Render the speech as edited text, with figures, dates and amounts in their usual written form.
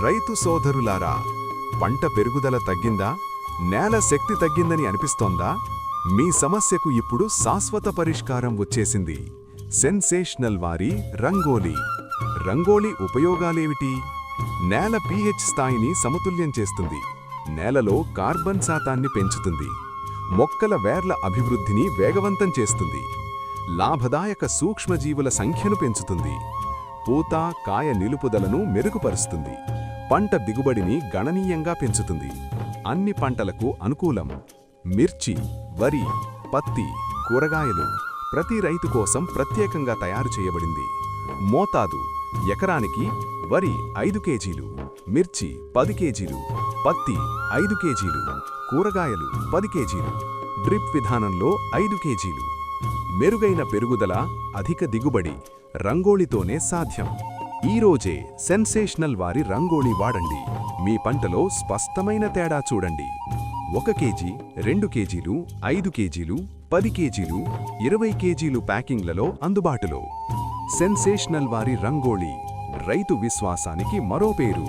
రైతు సోదరులారా, పంట పెరుగుదల తగ్గిందా? నేల శక్తి తగ్గిందని అనిపిస్తోందా? మీ సమస్యకు ఇప్పుడు శాశ్వత పరిష్కారం వచ్చేసింది. సెన్సేషనల్ వారి రంగోలీ. రంగోలీ ఉపయోగాలేమిటి? నేల pH స్థాయిని సమతుల్యం చేస్తుంది. నేలలో కార్బన్ శాతాన్ని పెంచుతుంది. మొక్కల వేర్ల అభివృద్ధిని వేగవంతం చేస్తుంది. లాభదాయక సూక్ష్మజీవుల సంఖ్యను పెంచుతుంది. పూత, కాయ నిలుపుదలను మెరుగుపరుస్తుంది. పంట దిగుబడిని గణనీయంగా పెంచుతుంది. అన్ని పంటలకు అనుకూలం. మిర్చి, వరి, పత్తి, కూరగాయలు ప్రతి రైతు కోసం ప్రత్యేకంగా తయారు చేయబడింది. మోతాదు: ఎకరానికి వరి 5 కేజీలు, మిర్చి 10 కేజీలు, పత్తి 5 కేజీలు, కూరగాయలు 10 కేజీలు. డ్రిప్ విధానంలో 5 కేజీలు. మెరుగైన పెరుగుదల, అధిక దిగుబడి రంగోళీతోనే సాధ్యం. ఈరోజే సెన్సేషనల్ వారి రంగోళీ వాడండి. మీ పంటలో స్పష్టమైన తేడా చూడండి. 1 కేజీ, 2 కేజీలు, 5 కేజీలు, 10 కేజీలు, 20 కేజీలు ప్యాకింగ్లలో అందుబాటులో. సెన్సేషనల్ వారి రంగోళీ రైతు విశ్వాసానికి మరో పేరు.